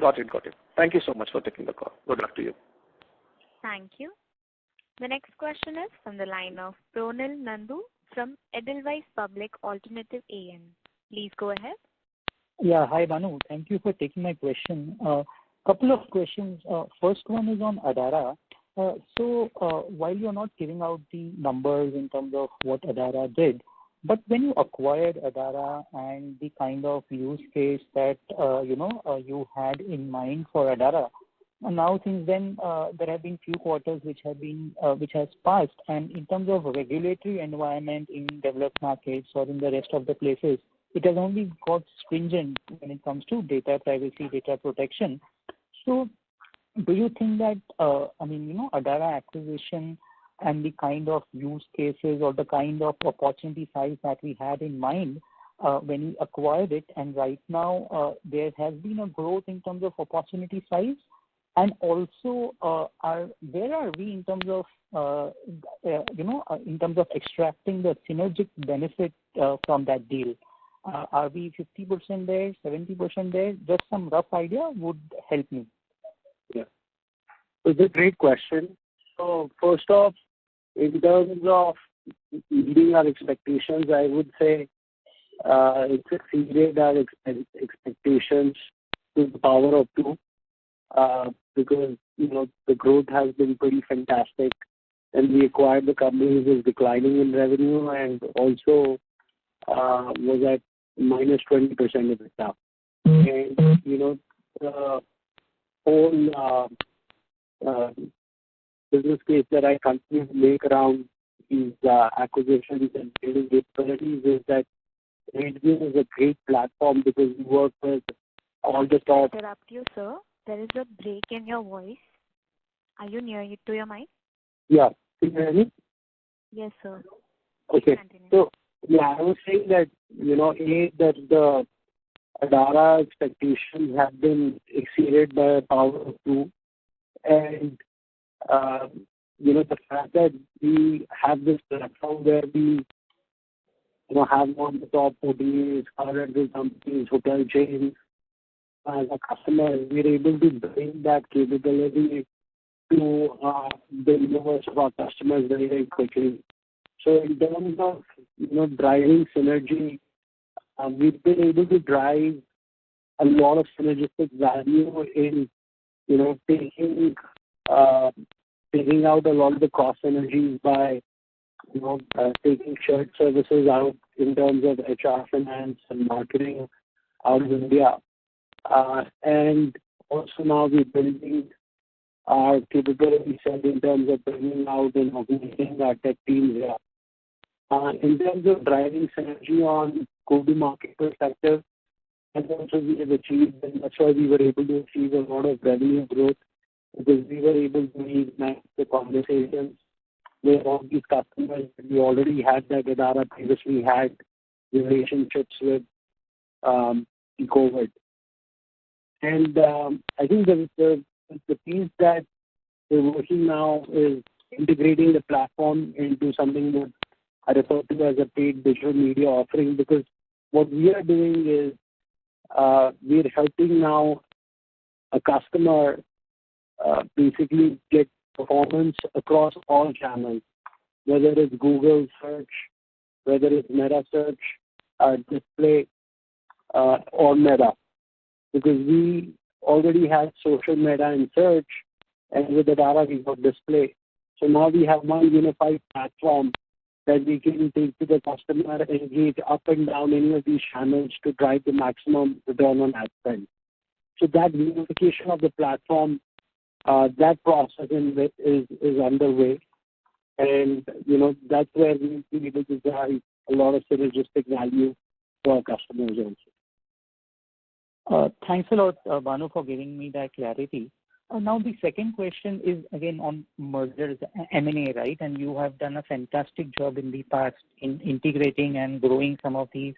Got it. Thank you so much for taking the call. Good luck to you. Thank you. The next question is from the line of Pronil Nandu from Edelweiss Public Alternative AM. Please go ahead. Yeah. Hi, Banu. Thank you for taking my question. Couple of questions. First one is on Adara. While you're not giving out the numbers in terms of what Adara did, but when you acquired Adara and the kind of use case that you had in mind for Adara, now since then there have been few quarters which has passed, and in terms of regulatory environment in developed markets or in the rest of the places, it has only got stringent when it comes to data privacy, data protection. So do you think that, Adara acquisition and the kind of use cases or the kind of opportunity size that we had in mind when we acquired it, and right now there has been a growth in terms of opportunity size, and also where are we in terms of, in terms of extracting the synergic benefit from that deal? Are we 50% there, 70% there? Just some rough idea would help me. Yeah. It's a great question. So first off, in terms of meeting our expectations, I would say it exceeded our expectations to the power of 2 because, the growth has been pretty fantastic, and we acquired the company was declining in revenue and also was at minus 20% EBITDA. And, the whole business case that I continue to make around these acquisitions and building capabilities is that Rategain is a great platform because we work with all the top. Interrupt you, sir. There is a break in your voice. Are you near to your mic? Yeah. Can you hear me? Yes, sir. Okay. Continue. So, yeah, I was saying that, that the Adara expectations have been exceeded by a power of 2. And, the fact that we have this platform where we, have one of the top 40 current companies, hotel chains as a customer, we're able to bring that capability to the universe of our customers very, very quickly. So in terms of, driving synergy, we've been able to drive a lot of synergistic value in, taking out a lot of the cost synergies by, taking shared services out in terms of HR, finance, and marketing out of India. And also now we're building our capability set in terms of bringing out and augmenting our tech teams here. In terms of driving synergy on go-to-market perspective, and also we have achieved, and that's why we were able to achieve a lot of revenue growth, because we were able to reignite the conversations with all these customers that we already had that Adara previously had relationships with COVID. And I think the piece that we're working now is integrating the platform into something that I refer to as a paid digital media offering, because what we are doing is we're helping now a customer basically get performance across all channels, whether it's Google search, whether it's Meta search, display, or Meta. Because we already had social, Meta, and search, and with Adara we got display. So now we have one unified platform that we can take to the customer, engage up and down any of these channels to drive the maximum return on ad spend. So that unification of the platform, that process is underway, and that's where we'll be able to drive a lot of synergistic value for our customers also. Thanks a lot, Banu, for giving me that clarity. Now the second question is again on mergers, M&A, right? And you have done a fantastic job in the past in integrating and growing some of these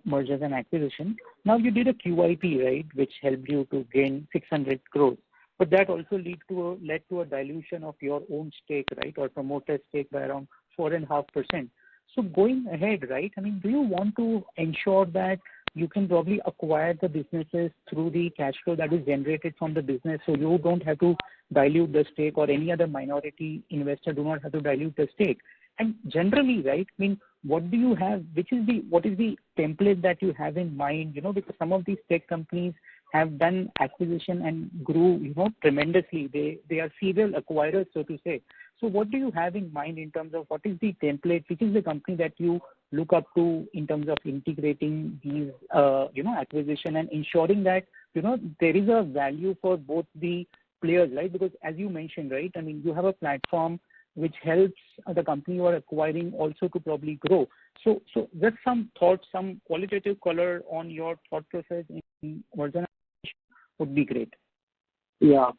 mergers and acquisitions. Now you did a QIP, right, which helped you to gain 600 crores. But that also led to a dilution of your own stake, right, or promoter stake by around 4.5%. So going ahead, right, do you want to ensure that you can probably acquire the businesses through the cash flow that is generated from the business, so you don't have to dilute the stake, or any other minority investor do not have to dilute the stake? And generally, right, I mean, what do you have, what is the template that you have in mind, because some of these tech companies have done acquisition and grew, tremendously. They are serial acquirers, so to say. So what do you have in mind in terms of what is the template, which is the company that you look up to in terms of integrating these, acquisition and ensuring that, there is a value for both the players, right? Because as you mentioned, right, I mean, you have a platform which helps the company you are acquiring also to probably grow. So just some thoughts, some qualitative color on your thought process in version would be great. Yeah.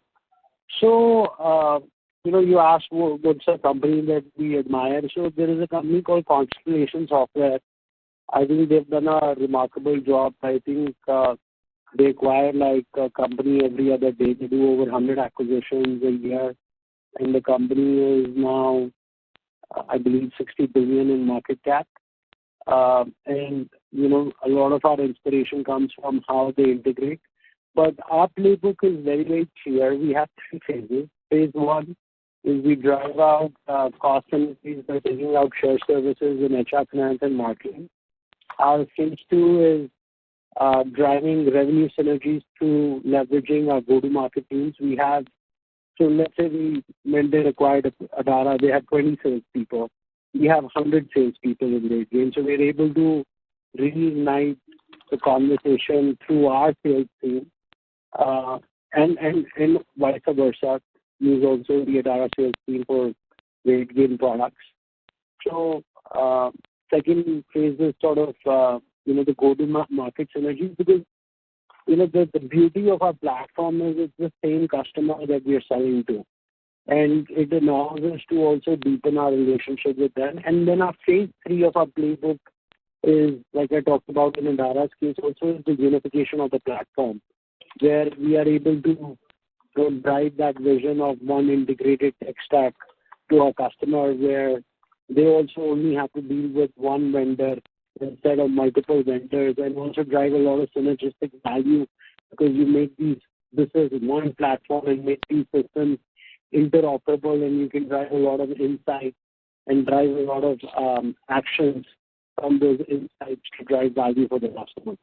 So, you asked what's a company that we admire. So there is a company called Constellation Software. I think they've done a remarkable job. I think they acquire like a company every other day. They do over 100 acquisitions a year. And the company is now, I believe, 60 billion in market cap. And, a lot of our inspiration comes from how they integrate. But our playbook is very, very clear. We have 3 phases. Phase 1 is we drive out cost synergies by taking out shared services in HR, finance, and marketing. Our phase 2 is driving revenue synergies through leveraging our go-to-market teams. So let's say when they acquired Adara, they had 20 salespeople. We have 100 salespeople in Rategain. So we're able to reignite the conversation through our sales team, and vice versa. Use also the Adara sales team for Rategain products. So second phase is sort of the go-to-market synergies, because the beauty of our platform is it's the same customer that we are selling to. And it allows us to also deepen our relationship with them. And then our phase 3 of our playbook is, like I talked about in Adara's case, also is the unification of the platform, where we are able to drive that vision of one integrated tech stack to our customer, where they also only have to deal with one vendor instead of multiple vendors, and also drive a lot of synergistic value, because you make this is one platform and make these systems interoperable, and you can drive a lot of insight and drive a lot of actions from those insights to drive value for the customer.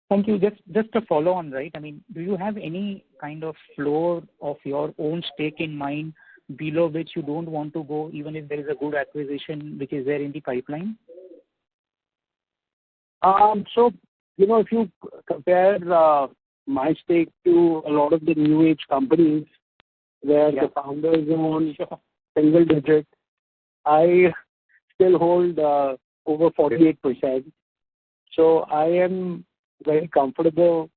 Thank you. Just a follow on, right? I mean, do you have any kind of floor of your own stake in mind below which you don't want to go, even if there is a good acquisition which is there in the pipeline? So, if you compare my stake to a lot of the new age companies where the founders own single digit, I still hold over 48%. So I am very comfortable,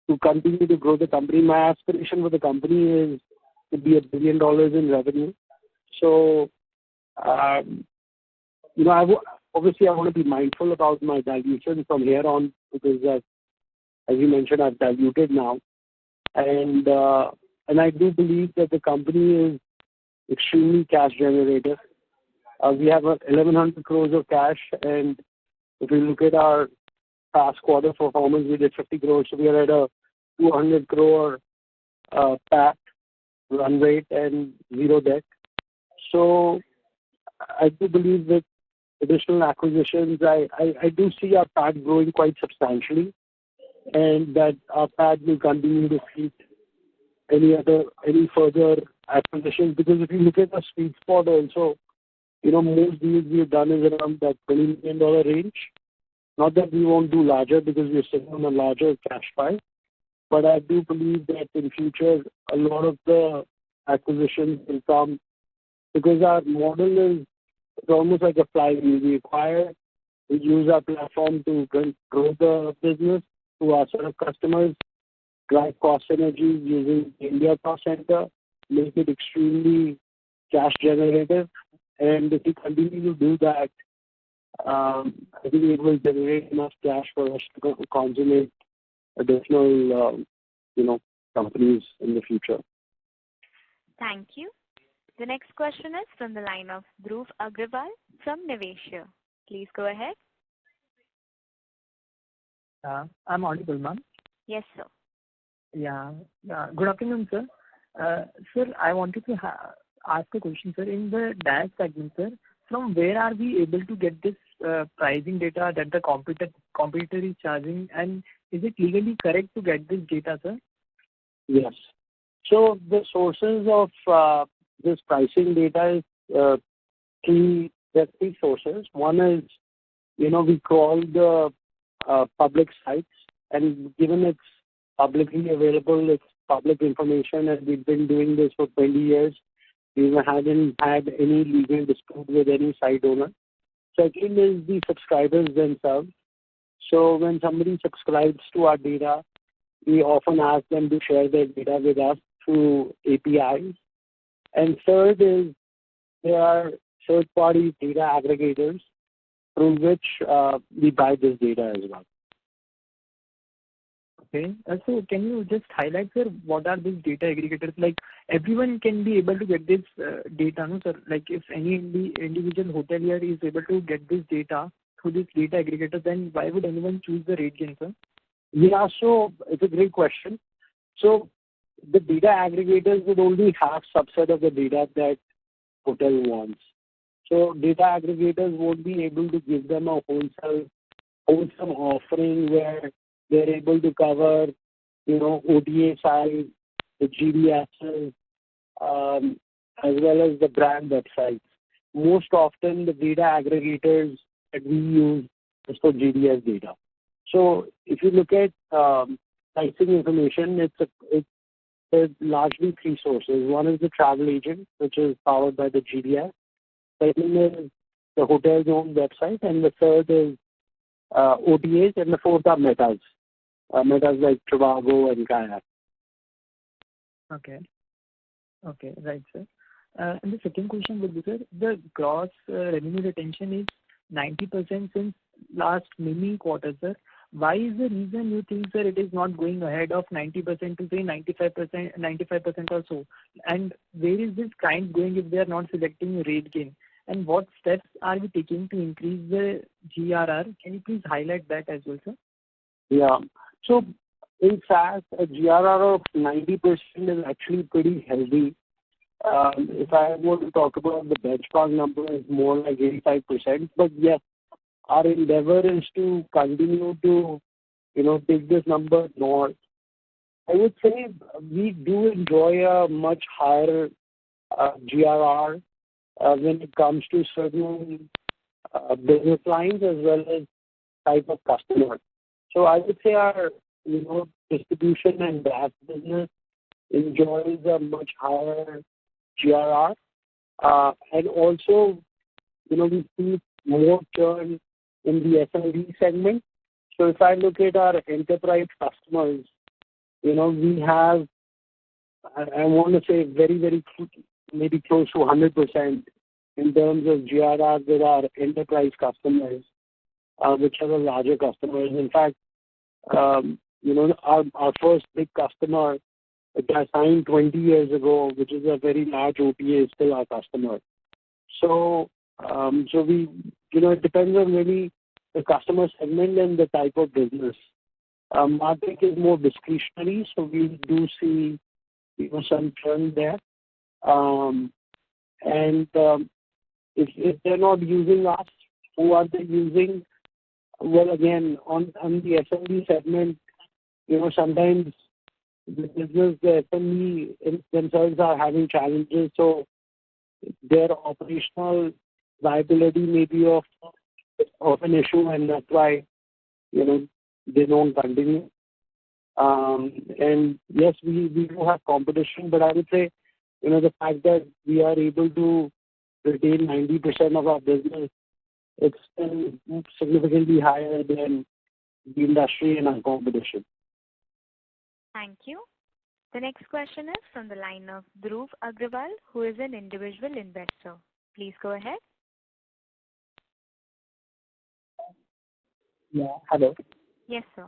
to continue to grow the company. My aspiration for the company is to be $1 billion in revenue. So, obviously I want to be mindful about my dilution from here on, because as you mentioned, I've diluted now. And I do believe that the company is extremely cash generative. We have 1,100 crores of cash, and if we look at our past quarter performance, we did 50 crores. So we are at a 200 crore PAT run rate and 0 debt. So I do believe that additional acquisitions, I do see our PAT growing quite substantially, and that our PAT will continue to feed any further acquisitions. Because if you look at the sweet spot also, most deals we've done is around that $20 million range. Not that we won't do larger, because we're sitting on a larger cash pile, but I do believe that in future a lot of the acquisitions will come, because our model is almost like a flywheel. We acquire, we use our platform to grow the business to our set of customers, drive cost synergies using India cost center, make it extremely cash generative. And if we continue to do that, I think it will generate enough cash for us to consummate additional, companies in the future. Thank you. The next question is from the line of Dhruv Agrawal from Niveshaay. Please go ahead. I'm audible, ma'am? Yes, sir. Yeah. Good afternoon, sir. Sir, I wanted to ask a question, sir. In the DAS segment, sir, from where are we able to get this pricing data that the competitor is charging, and is it legally correct to get this data, sir? Yes. So the sources of this pricing data is three sources. One is, we crawl the public sites, and given it's publicly available, it's public information, and we've been doing this for 20 years. We haven't had any legal dispute with any site owner. Second is the subscribers themselves. So when somebody subscribes to our data, we often ask them to share their data with us through APIs. And third is there are third-party data aggregators through which we buy this data as well. Okay. So can you just highlight, sir, what are these data aggregators? Like everyone can be able to get this data, no, sir? Like if any individual hotelier is able to get this data through this data aggregator, then why would anyone choose the Rategain, sir? Yeah, so it's a great question. So the data aggregators would only have subset of the data that hotel wants. So data aggregators won't be able to give them a wholesome offering where they're able to cover, OTA sites, the GDSs, as well as the brand websites. Most often, the data aggregators that we use is for GDS data. So if you look at pricing information, there's largely three sources. One is the travel agent, which is powered by the GDS. Second is the hotel's own website, and the third is OTAs, and the fourth are metas. Metas like Trivago and Kayak. Okay. Okay, right, sir. And the second question would be, sir, the gross revenue retention is 90% since last many quarters, sir. Why is the reason you think, sir, it is not going ahead of 90% to say 95% or so? And where is this client going if they are not selecting Rategain? And what steps are we taking to increase the GRR? Can you please highlight that as well, sir? Yeah. So in fact, a GRR of 90% is actually pretty healthy. If I were to talk about the benchmark number, it's more like 85%. But yes, our endeavor is to continue to, take this number north. I would say we do enjoy a much higher GRR when it comes to certain business lines as well as type of customer. So I would say our, distribution and DAS business enjoys a much higher GRR. And also, we see more churn in the SMB segment. So if I look at our enterprise customers, we have, I want to say very, very maybe close to 100% in terms of GRR with our enterprise customers, which are the larger customers. In fact, our first big customer that I signed 20 years ago, which is a very large OTA, is still our customer. So we, it depends on really the customer segment and the type of business. Martech is more discretionary, so we do see, some churn there. If they're not using us, who are they using? Well, again, on the SMB segment, sometimes the business, the SME themselves are having challenges, so their operational viability may be of an issue, and that's why, they don't continue. And yes, we do have competition, but I would say, the fact that we are able to retain 90% of our business, it's still significantly higher than the industry and our competition. Thank you. The next question is from the line of Dhruv Agrawal, who is an individual investor. Please go ahead. Yeah, hello. Yes, sir.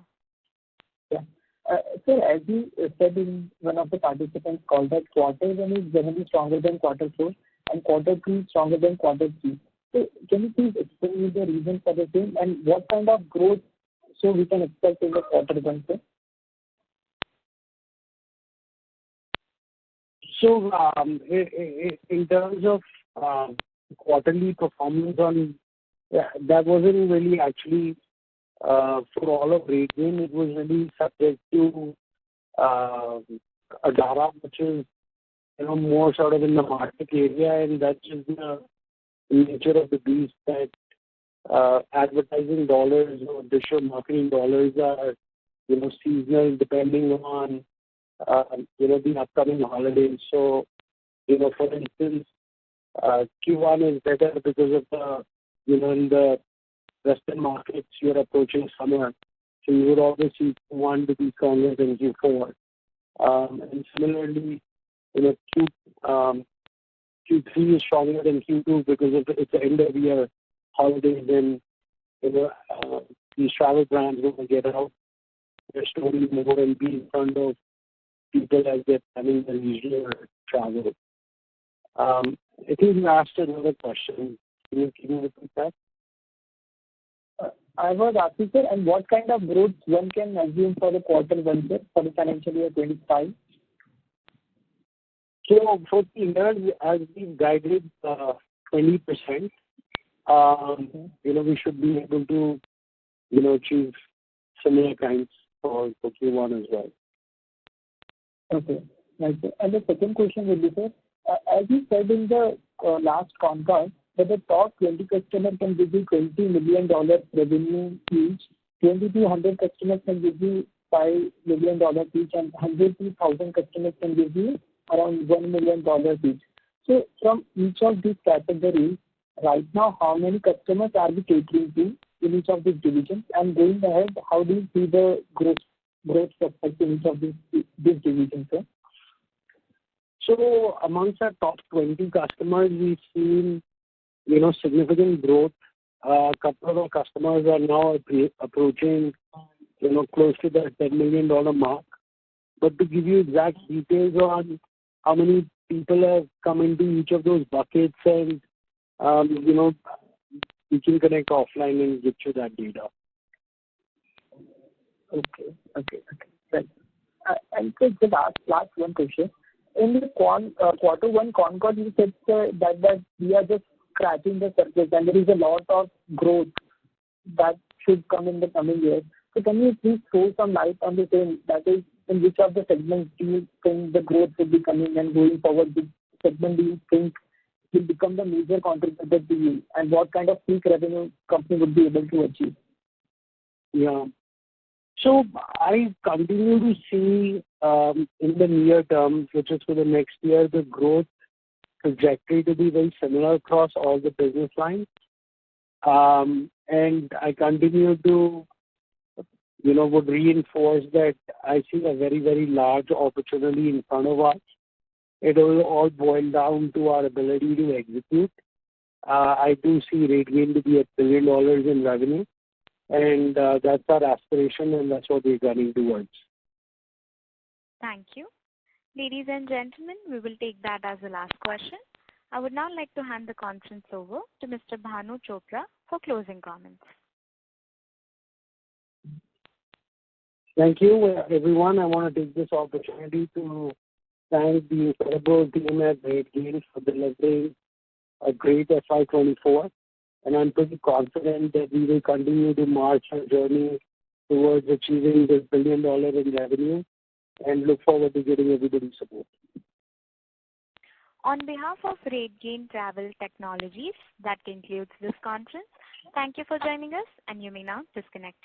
Yeah. Sir, as you said in one of the participants called that quarter one is generally stronger than quarter four and quarter two stronger than quarter three. So can you please explain me the reason for the same and what kind of growth so we can expect in the quarter one, sir? So, in terms of quarterly performance that wasn't really actually for all of Rategain. It was really subject to Adara, which is more sort of in the market area, and that's just the nature of the beast that advertising dollars or digital marketing dollars are seasonal depending on the upcoming holidays. So for instance, Q1 is better because of the in the Western markets you're approaching summer, so you would always see Q1 to be stronger than Q4. And similarly, Q3 is stronger than Q2 because of it's the end of year holidays, and these travel brands want to get out their stories more and be in front of people as they're planning their leisure travel. I think you asked another question. Can you repeat that? I was asking, sir, and what kind of growth one can assume for the quarter one, sir, for the financial year 25? So for the year, as we guided 20%, we should be able to, achieve similar kinds for Q1 as well. Okay. Right. And the second question would be, sir, as you said in the last con call, that the top 20 customers can give you $20 million revenue each, 2,200 customers can give you $5 million each, and 100,000 customers can give you around $1 million each. So from each of these categories, right now, how many customers are we catering to in each of these divisions? And going ahead, how do you see the growth prospects in each of these divisions, sir? So amongst our top 20 customers, we've seen significant growth. A couple of our customers are now approaching close to the $10 million mark. But to give you exact details on how many people have come into each of those buckets, and we can connect offline and get you that data. Okay. Right. And so the last one question. In the quarter one con call, you said that we are just scratching the surface and there is a lot of growth that should come in the coming years. So can you please throw some light on the same? That is, in which of the segments do you think the growth will be coming, and going forward, which segment do you think will become the major contributor to you, and what kind of peak revenue company would be able to achieve? Yeah. So I continue to see in the near term, which is for the next year, the growth trajectory to be very similar across all the business lines. And I continue to, would reinforce that I see a very, very large opportunity in front of us. It will all boil down to our ability to execute. I do see Rategain to be $1 billion in revenue, and that's our aspiration, and that's what we're running towards. Thank you. Ladies and gentlemen, we will take that as the last question. I would now like to hand the conference over to Mr. Bhanu Chopra for closing comments. Thank you, everyone. I want to take this opportunity to thank the incredible team at Rategain for delivering a great FY24. And I'm pretty confident that we will continue to march our journey towards achieving this $1 billion in revenue, and look forward to getting everybody's support. On behalf of Rategain Travel Technologies, that concludes this conference. Thank you for joining us, and you may now disconnect.